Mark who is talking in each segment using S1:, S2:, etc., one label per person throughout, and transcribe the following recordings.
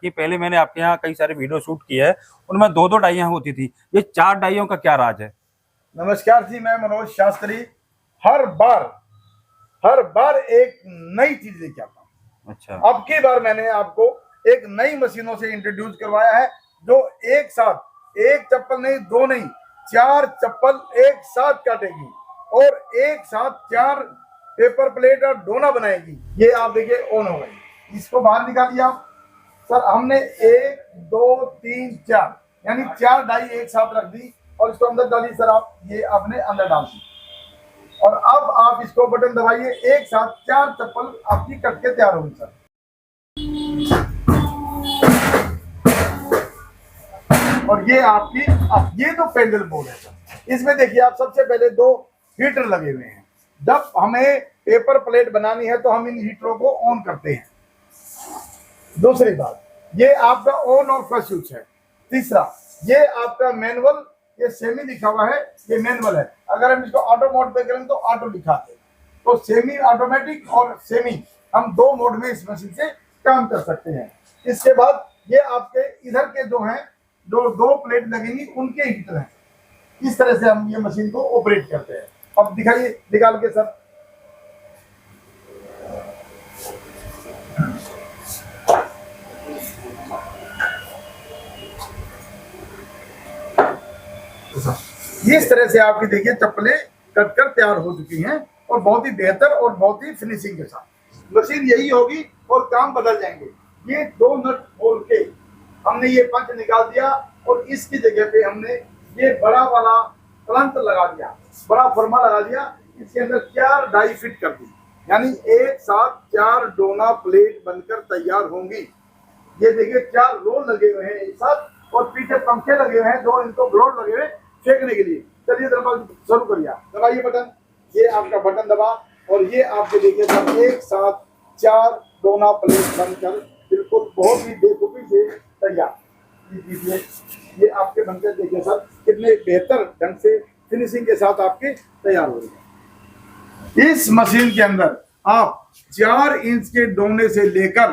S1: कि पहले मैंने आपके यहाँ कई सारे वीडियो शूट किए हैं, उनमें 2-2 डाइयाँ होती थी, ये 4 डाइयों का क्या राज है?
S2: नमस्कार जी, मैं मनोज शास्त्री। हर बार एक नई चीज लेके आता हूँ।
S1: अच्छा,
S2: अब की बार मैंने आपको एक नई मशीनों से इंट्रोड्यूस करवाया है, जो एक साथ एक चप्पल नहीं, 2 नहीं, 4 चप्पल एक साथ काटेगी और एक साथ 4 पेपर प्लेट और डोना बनाएगी। ये आप देखिए ऑन हो गई। इसको बाहर निकालिए आप। सर हमने 1 2 3 4 यानी 4 डाई एक साथ रख दी और इसको अंदर डाली। सर आप ये आपने अंदर डाल दी और अब आप इसको बटन दबाइए, एक साथ 4 चप्पल आपकी कट के तैयार होगी सर। और ये आपकी, अब ये तो पेंडल बोर्ड है सर। इसमें देखिए आप, सबसे पहले 2 हीटर लगे हुए हैं। जब हमें पेपर प्लेट बनानी है तो हम इन हीटरों को ऑन करते हैं। दूसरी बात, ये आपका ऑन और ऑफ स्विच है। तीसरा, ये आपका मैनुअल, ये सेमी लिखा हुआ है, ये मैनुअल है। अगर हम इसको ऑटो मोड पे करें तो ऑटो लिखा है। तो सेमी ऑटोमेटिक और सेमी, हम 2 मोड में इस मशीन से काम कर सकते हैं। इसके बाद ये आपके इधर के जो हैं, जो 2 प्लेट लगेंगी, उनके हीटर हैं। इस तरह से हम ये मशीन को ऑपरेट करते हैं। अब दिखाइए निकाल के सर। इस तरह से आपकी देखिए चप्पलें कटकर तैयार हो चुकी हैं और बहुत ही बेहतर और बहुत ही फिनिशिंग के साथ मशीन यही होगी और काम बदल जाएंगे। ये 2 नट खोल के हमने ये पंच निकाल दिया और इसकी जगह पे हमने ये बड़ा वाला प्लंथ लगा दिया, बड़ा फर्मा लगा दिया। इसके अंदर 4 डाई फिट कर दी, यानी एक साथ 4 डोना प्लेट बनकर तैयार होंगी। ये देखिए 4 रोल लगे हुए हैं एक साथ और पीछे पंखे लगे हुए हैं, 2 इनको ब्लोड लगे हुए फेंकने के लिए। चलिए शुरू करिए, दबाइए बटन। ये आपका बटन दबा और ये आपके देखिए सब एक साथ 4 डोना प्लेट बनकर बिल्कुल बहुत ही बेखूबी से तैयार। ये आपके बनकर देखिए सर कितने बेहतर ढंग से फिनिशिंग के साथ आपके तैयार हो रही है। इस मशीन के अंदर आप 4 इंच के डोने से लेकर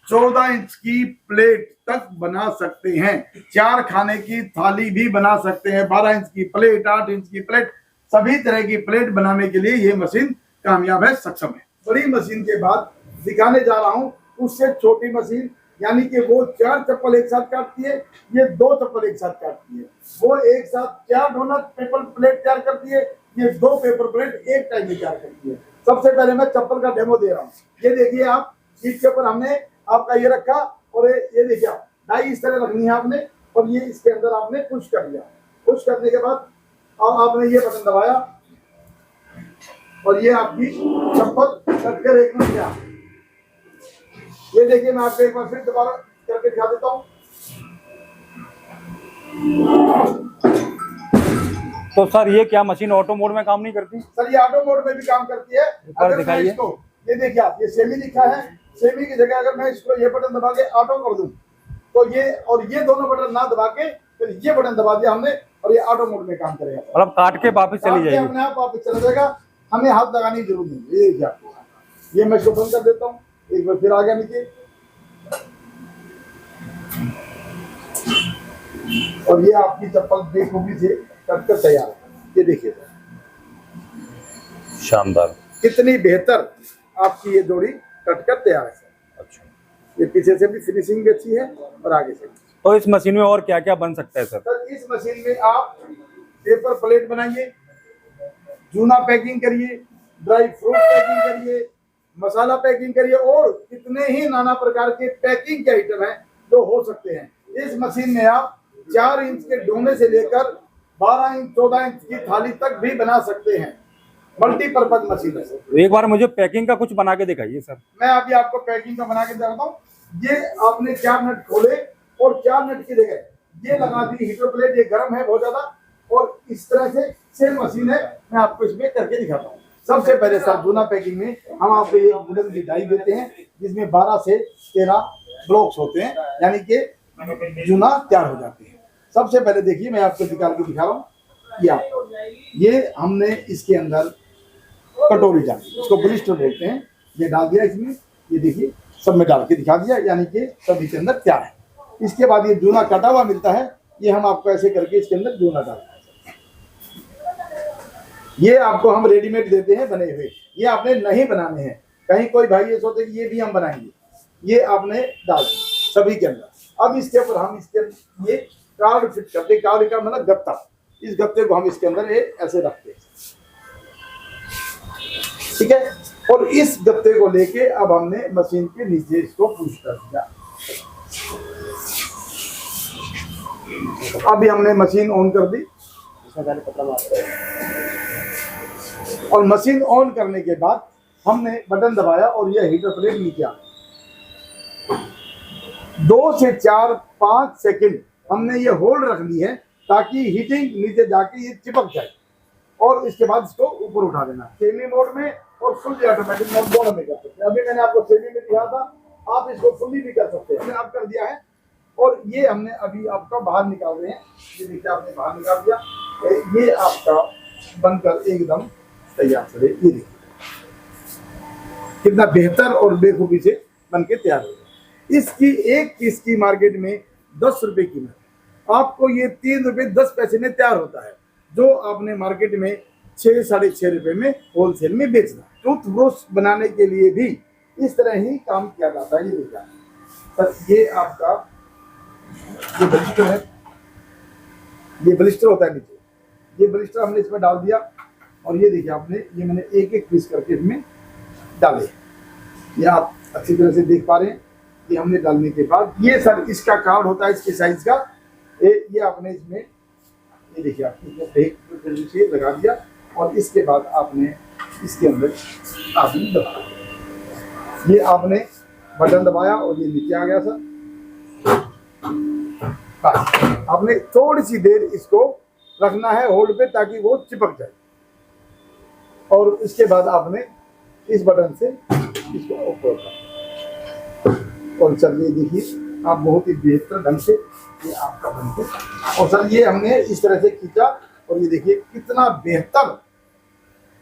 S2: 14 इंच की प्लेट तक बना सकते हैं। 4 खाने की थाली भी बना सकते हैं। 12 इंच की प्लेट, 8 इंच की प्लेट, सभी तरह की प्लेट बनाने के लिए ये मशीन कामयाब है, सक्षम है। बड़ी मशीन के बाद दिखाने जा रहा हूं उससे छोटी मशीन, यानी कि वो 4 चप्पल एक साथ काटती है, ये 2 चप्पल एक साथ काटती है। वो एक साथ 4 डोनट पेपर प्लेट तैयार करती है, ये 2 पेपर प्लेट एक टाइम में तैयार करती है। सबसे पहले मैं चप्पल का डेमो दे रहा हूँ। ये देखिए आप, इसके ऊपर हमने आपका ये रखा और ये देखिए आप, डाई इस तरह रखनी है आपने और ये इसके अंदर आपने पुश कर दिया। पुश करने के बाद अब आपने ये बटन दबाया और ये आपकी चप्पल कटकर एक में गया। ये देखिए मैं आपको एक बार फिर दोबारा करके दिखा देता हूँ।
S1: तो सर ये क्या मशीन ऑटो मोड में काम नहीं करती?
S2: सर ये ऑटो मोड में भी काम करती है। अगर मैं इसको, ये देखिए आप, ये सेमी लिखा है, सेमी की जगह अगर मैं इसको ये बटन दबा के ऑटो कर दूं तो ये और ये दोनों बटन ना दबा के फिर ये बटन दबा दिया हमने और ये ऑटो मोड में काम करेगा।
S1: मतलब काट के वापस चली जाएगी,
S2: अपने आप वापस चला जाएगा, हमें हाथ लगाने की जरूरत नहीं। ये क्या, ये मैं इसको बंद कर देता हूँ, एक बार फिर आ गया नीचे और ये आपकी चप्पल बेखूबी से कटकर तैयार है। ये देखिए
S1: शानदार,
S2: कितनी बेहतर आपकी ये जोड़ी कटकर तैयार है।
S1: अच्छा,
S2: ये पीछे से भी फिनिशिंग भी अच्छी है और आगे से।
S1: तो इस मशीन में और क्या क्या बन सकता है सर?
S2: सर इस मशीन में आप पेपर प्लेट बनाइए, जूना पैकिंग करिए, ड्राई फ्रूट पैकिंग करिए, मसाला पैकिंग करिए और कितने ही नाना प्रकार के पैकिंग के आइटम हैं जो हो सकते हैं। इस मशीन में आप 4 इंच के डोने से लेकर 12 इंच 14 इंच की थाली तक भी बना सकते हैं। मल्टीपर्पज मशीन है सर।
S1: एक बार मुझे पैकिंग का कुछ बना के दिखाइए सर।
S2: मैं अभी आपको पैकिंग का बना के दिखाता हूँ। ये आपने 4 नट खोले और 4 नट की जगह ये लगा दी हीटर प्लेट। ये गर्म है बहुत ज्यादा और इस तरह से सेम मशीन है, मैं आपको इसमें करके दिखाता हूँ। सबसे पहले सर जूना पैकिंग में हम आपको एक वुडन की डाई देते हैं जिसमें 12 से 13 ब्लॉक्स होते हैं, यानी कि जूना तैयार हो जाते हैं। सबसे पहले देखिए मैं आपको निकाल के दिखा रहा हूँ। ये हमने इसके अंदर कटोरी डाली, इसको ब्लिस्टर बोलते हैं, ये डाल दिया इसमें। ये देखिए सब में डाल के दिखा दिया, यानी कि सब इसके अंदर तैयार है। इसके बाद ये जूना कटा हुआ मिलता है, ये हम आपको ऐसे करके इसके अंदर जूना डालते हैं। ये आपको हम रेडीमेड देते हैं बने हुए, ये आपने नहीं बनाने हैं। कहीं कोई भाई ये सोचे कि ये भी हम बनाएंगे, ये आपने डाल दिया सभी के अंदर। अब इसके ऊपर हम इसके ये कार्ड फिट करते, कार्ड का मतलब गत्ता, इस गत्ते को हम इसके अंदर ये ऐसे रखते हैं, ठीक है। और इस गत्ते को लेके अब हमने मशीन के नीचे इसको पुश कर दिया। अभी हमने मशीन ऑन कर दी, और मशीन ऑन करने के बाद हमने बटन दबाया और यह हीटर प्लेट नीचे आ गई। 2 से 4-5 सेकंड हमने ये होल्ड रख ली है ताकि हीटिंग नीचे जाके ये चिपक जाए, और इसके बाद इसको ऊपर उठा देना। सेमी मोड में और फुल्ली ऑटोमेटिक मोड दोनों में कर सकते हैं। अभी मैंने आपको सेमी में दिखाया था, आप इसको फुल्ली भी कर सकते हैं, हमने आप कर दिया है। और ये हमने अभी आपका बाहर निकाल रहे हैं, ये देखिए आपने बाहर निकाल दिया, ये आपका बनकर एकदम तैयार है। ये देखिए कितना बेहतर और बेखूबी से बन के तैयार हो गया। इसकी एक पीस की मार्केट में 10 रुपए कीमत, आपको ये 3 रुपए 10 पैसे में तैयार होता है, जो आपने मार्केट में 6-6.5 रुपए में होलसेल में बेचना। टूथब्रश बनाने के लिए भी इस तरह ही काम किया जाता है। ये देखिए सर, ये आपका ये ब्लिस्टर है, ये ब्लिस्टर होता है नीचे, ये ब्लिस्टर हमने इसमें डाल दिया, और ये देखिए आपने, ये मैंने एक पीस करके इसमें डाले, ये आप अच्छी तरह से देख पा रहे हैं। ये हमने डालने के बाद ये सर इसका कार्ड होता है, इसके साइज का, ये आपने इसमें, ये देखिए आपने से लगा दिया, और इसके बाद आपने इसके अंदर आपने दबाया, ये आपने बटन दबाया और ये नीचे आ गया सर। बस आपने थोड़ी सी देर इसको रखना है होल्ड पे ताकि वो चिपक जाए, और इसके बाद आपने इस बटन से इसको ऊपर करना। और सर ये देखिए आप बहुत ही बेहतर ढंग से ये आपका बनते, और सर ये हमने इस तरह से खींचा, और ये देखिए कितना बेहतर,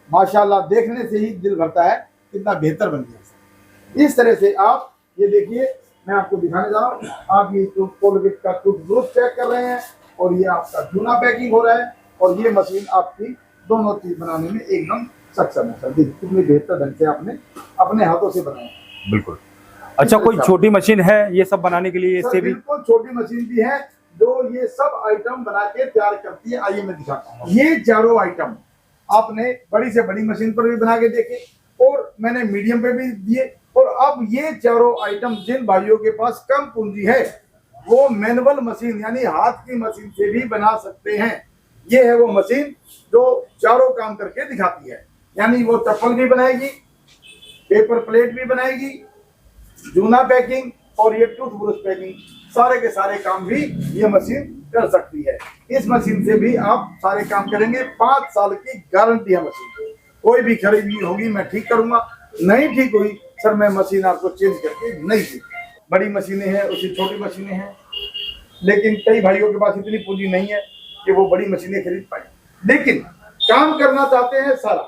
S2: माशाल्लाह देखने से ही दिल भरता है, कितना बेहतर बन गया। इस तरह से आप ये देखिए, मैं आपको दिखाने जा रहा हूँ, आप ये कोलगेट का टूथब्रश चेक कर रहे हैं, और ये आपका जूना पैकिंग हो रहा है, और ये मशीन आपकी दोनों चीज बनाने में एकदम सक्षम है। सर देखिए कितनी बेहतर ढंग से आपने अपने हाथों से बनाया।
S1: बिल्कुल। अच्छा, कोई छोटी मशीन है ये सब बनाने के लिए? इससे भी
S2: बिल्कुल छोटी मशीन भी है जो ये सब आइटम बना के तैयार करती है। आइए मैं दिखाता हूँ। ये चारों आइटम आपने बड़ी से बड़ी मशीन पर भी बना के देखे, और मैंने मीडियम पे भी दिए, और अब ये चारों आइटम जिन भाइयों के पास कम पूंजी है वो मैनुअल मशीन यानी हाथ की मशीन से भी बना सकते हैं। ये है वो मशीन जो चारों काम करके दिखाती है, यानी वो चप्पल भी बनाएगी, पेपर प्लेट भी बनाएगी, जूना पैकिंग और ये टूथब्रश पैकिंग, सारे के सारे काम भी ये मशीन कर सकती है। इस मशीन से भी आप सारे काम करेंगे। 5 साल की गारंटी है मशीन की। कोई भी खरीदी होगी मैं ठीक करूंगा, नहीं ठीक हुई सर मैं मशीन आपको चेंज करके नहीं दी। बड़ी मशीनें हैं, उससे छोटी मशीनें हैं, लेकिन कई भाइयों के पास इतनी पूंजी नहीं है कि वो बड़ी मशीनें खरीद पाए, लेकिन काम करना चाहते हैं सारा,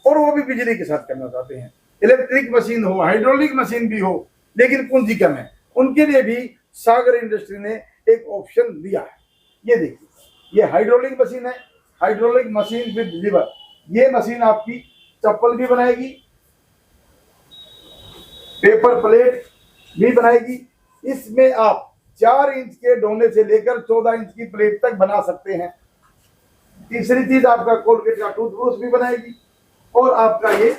S2: और वो भी बिजली के साथ करना चाहते हैं। इलेक्ट्रिक मशीन हो, हाइड्रोलिक मशीन भी हो, लेकिन पूंजी कम है, उनके लिए भी सागर इंडस्ट्री ने एक ऑप्शन दिया है। ये देखिए, ये हाइड्रोलिक मशीन है, हाइड्रोलिक मशीन विद लीवर। ये मशीन आपकी चप्पल भी बनाएगी, पेपर प्लेट भी बनाएगी। इसमें आप 4 इंच के डोने से लेकर 14 इंच की प्लेट तक बना सकते हैं। तीसरी चीज आपका कोलगेट का टूथब्रश भी बनाएगी, और आपका ये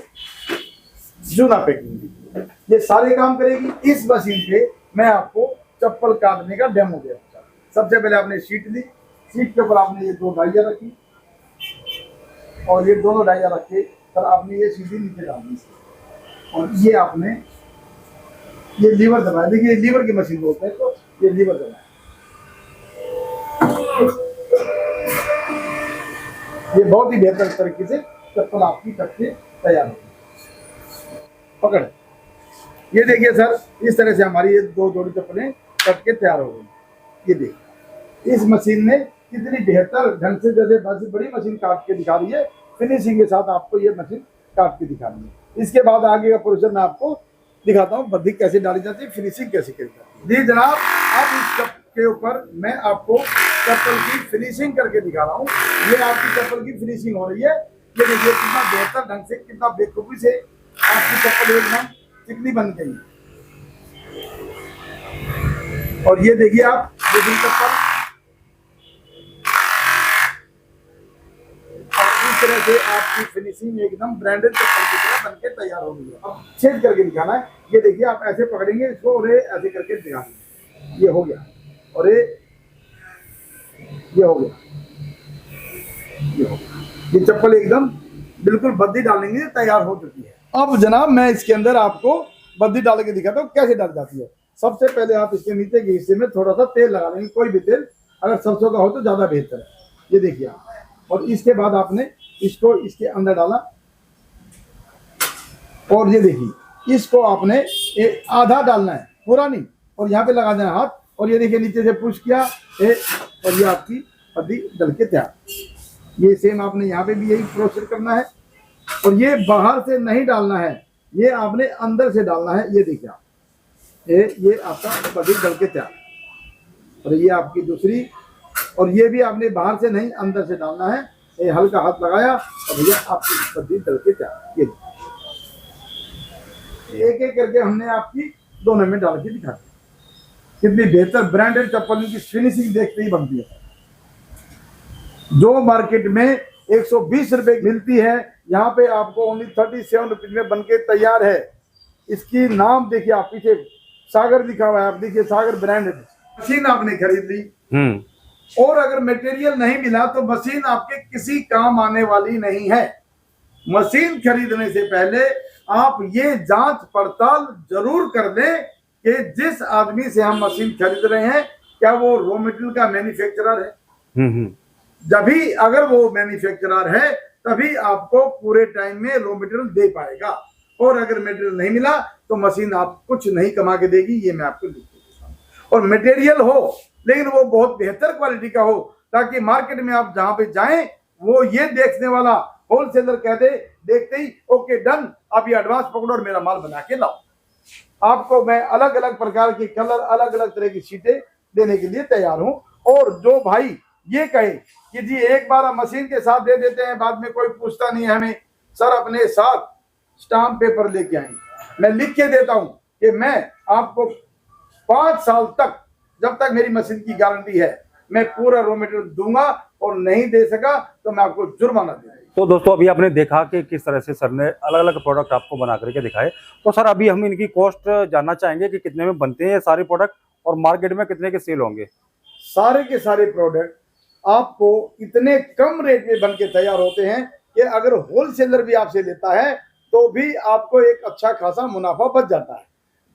S2: जूना पैकिंग भी, ये सारे काम करेगी। इस मशीन पे मैं आपको चप्पल काटने का डेमो दे रहा हूं। सबसे पहले आपने शीट ली, शीट के ऊपर आपने ये 2 डाइयां रखी, और ये दोनों डाइयां रख के सर आपने ये सीधी नीचे डालनी, और ये आपने ये लीवर दबाया। देखिए लीवर की मशीन बोलते हैं, तो ये लीवर दबाया, ये बहुत ही बेहतर तरीके से चप्पल आपकी कट के तैयार होगी। पकड़, ये देखिए सर, इस तरह से हमारी ये 2 जोड़ी चप्पलें कट के तैयार हो गई। ये देखिए इस मशीन ने कितनी बेहतर ढंग से, जैसे बड़ी मशीन काट के दिखा रही है, फिनिशिंग के साथ आपको ये मशीन काट के दिखा रही है। इसके बाद आगे का प्रोसेस मैं आपको दिखाता हूँ बद्दी कैसे डाली जाती है, फिनिशिंग कैसे करी जाती है। जी जनाब, अब इस कप के ऊपर मैं आपको चप्पल की फिनिशिंग करके दिखा रहा हूँ। ये आपकी चप्पल की फिनिशिंग हो रही है। ये देखिए कितना बेहतर ढंग से, कितना बेखूबी से आपकी चप्पल एकदम चिकनी बन गई है। और ये देखिए आप दूसरी चप्पल, इस तरह से आपकी फिनिशिंग एकदम ब्रांडेड चप्पल की तरह बनके तैयार हो गई है। अब छेद करके दिखाना है। ये देखिए आप ऐसे पकड़ेंगे इसको और ये ऐसे करके दिखाएंगे, ये हो गया। और ये हो गया, ये हो गया। ये चप्पल एकदम बिल्कुल बद्दी डालने के लिए तैयार हो चुकी है। अब जनाब मैं इसके अंदर आपको बद्दी डाल के दिखाता हूँ कैसे डाल जाती है। सबसे पहले आप इसके नीचे के हिस्से में थोड़ा सा तेल लगा लेंगे, कोई भी तेल, अगर सरसों का हो तो ज्यादा बेहतर है। ये देखिए आप, और इसके बाद आपने इसको इसके अंदर डाला और ये देखिए इसको आपने आधा डालना है, पूरा नहीं, और यहाँ पे लगा देना हाथ। और ये देखिए नीचे से पुश किया और ये आपकी बद्दी डल के तैयार। ये सेम आपने यहाँ पे भी यही प्रोसेस करना है। और ये बाहर से नहीं डालना है, ये आपने अंदर से डालना है। ये देखिए आप, ये आपका बद्दी डल के तैयार। और ये आपकी दूसरी, और ये भी आपने बाहर से नहीं अंदर से डालना है। ये हल्का हाथ लगाया और भैया आपकी बद्दी डल के तैयार। ये एक एक करके हमने आपकी दोनों में डाल के दिखा दी। कितनी बेहतर ब्रांडेड चप्पल की फिनिशिंग देखते ही बनती है। जो मार्केट में 120 रुपए मिलती है, यहाँ पे आपको ओनली 37 रुपीज में बनके तैयार है। इसकी नाम देखिए आप, पीछे सागर लिखा हुआ है, आप देखिए सागर ब्रांडेड। मशीन आपने खरीद ली और अगर मटेरियल नहीं मिला तो मशीन आपके किसी काम आने वाली नहीं है। मशीन खरीदने से पहले आप ये जांच पड़ताल जरूर कर लें कि जिस आदमी से हम मशीन खरीद रहे हैं क्या वो रॉ मटेरियल का मैन्युफैक्चरर है। जभी अगर वो मैन्युफैक्चरर है तभी आपको पूरे टाइम में रॉ मटेरियल दे पाएगा। और अगर मटेरियल नहीं मिला तो मशीन आप कुछ नहीं कमा के देगी। ये मैं आपको लिख देता हूँ। और मटेरियल हो लेकिन वो बहुत बेहतर क्वालिटी का हो, ताकि मार्केट में आप जहां पे जाएं वो ये देखने वाला होलसेलर कह दे देखते ही ओके डन, आप ये एडवांस पकड़ो और मेरा माल बना के लाओ। आपको मैं अलग अलग प्रकार के कलर, अलग अलग तरह की शीटें देने के लिए तैयार हूं। और जो भाई ये कहे कि जी एक बार हम मशीन के साथ दे देते हैं, बाद में कोई पूछता नहीं है हमें, सर अपने साथ स्टाम्प पेपर लेके आएंगे, मैं लिख के देता हूं कि मैं आपको 5 साल तक, जब तक मेरी मशीन की गारंटी है, मैं पूरा रॉ मटेरियल दूंगा और नहीं दे सका तो मैं आपको जुर्माना दूंगा।
S1: तो दोस्तों अभी आपने देखा कि किस तरह से सर ने अलग अलग प्रोडक्ट आपको बना करके दिखाए। तो सर अभी हम इनकी कॉस्ट जानना चाहेंगे कि कितने में बनते हैं ये सारे प्रोडक्ट और मार्केट में कितने के सेल होंगे।
S2: सारे के सारे प्रोडक्ट आपको इतने कम रेट में बन के तैयार होते हैं कि अगर होलसेलर भी आपसे लेता है तो भी आपको एक अच्छा खासा मुनाफा बच जाता है।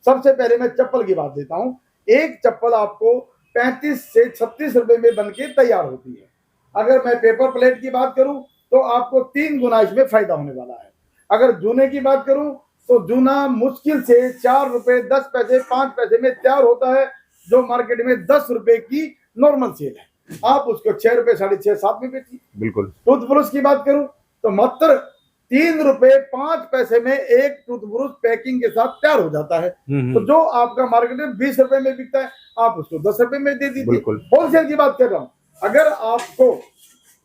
S2: सबसे पहले मैं चप्पल की बात देता हूँ। एक चप्पल आपको 35 से 36 रुपए में बन के तैयार होती है। अगर मैं पेपर प्लेट की बात करूं तो आपको 3 गुना इसमें फायदा होने वाला है। अगर जूने की बात करूं तो जूना मुश्किल से 4 रुपए 10 पैसे 5 पैसे में तैयार होता है, जो मार्केट में 10 रुपए की नॉर्मल सेल है। आप उसको 6 रुपए 6.5 7 में बेचिए।
S1: बिल्कुल।
S2: टूथब्रश की बात करूं तो मात्र 3 रुपए 5 पैसे में एक टूथब्रश पैकिंग के साथ तैयार हो जाता है। तो जो आपका मार्केट में 20 रुपए में बिकता है आप उसको 10 रुपए में दे दीजिए। होलसेल की बात कर रहा हूँ। अगर आपको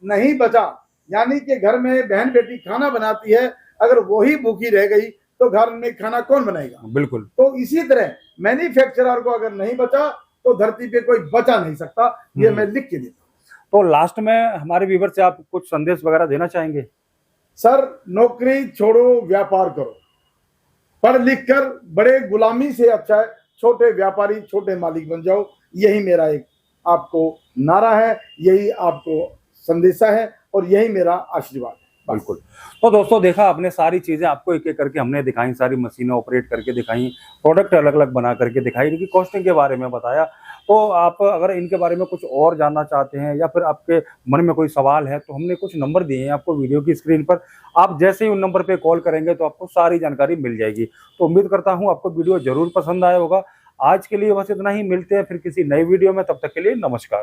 S2: नहीं बचा, यानी कि घर में बहन बेटी खाना बनाती है, अगर वही भूखी रह गई तो घर में खाना कौन बनाएगा।
S1: बिल्कुल।
S2: तो इसी तरह मैन्युफैक्चरर को अगर नहीं बचा तो धरती पे कोई बचा नहीं सकता। ये मैं लिख के देता हूँ।
S1: तो लास्ट में हमारे व्यूअर से आप कुछ संदेश वगैरह देना चाहेंगे।
S2: सर नौकरी छोड़ो, व्यापार करो। पढ़ लिख कर बड़े गुलामी से अच्छा है छोटे व्यापारी, छोटे मालिक बन जाओ। यही मेरा एक आपको नारा है, यही आपको संदेशा है और यही मेरा आशीर्वाद है।
S1: बिल्कुल। तो दोस्तों देखा आपने, सारी चीजें आपको एक एक करके हमने दिखाई, सारी मशीनें ऑपरेट करके दिखाई, प्रोडक्ट अलग अलग बना करके दिखाई, इनकी कॉस्टिंग के बारे में बताया। तो आप अगर इनके बारे में कुछ और जानना चाहते हैं या फिर आपके मन में कोई सवाल है तो हमने कुछ नंबर दिए हैं आपको वीडियो की स्क्रीन पर। आप जैसे ही उन नंबर पे कॉल करेंगे तो आपको सारी जानकारी मिल जाएगी। तो उम्मीद करता हूँ आपको वीडियो जरूर पसंद आया होगा। आज के लिए बस इतना ही, मिलते हैं फिर किसी नई वीडियो में, तब तक के लिए नमस्कार।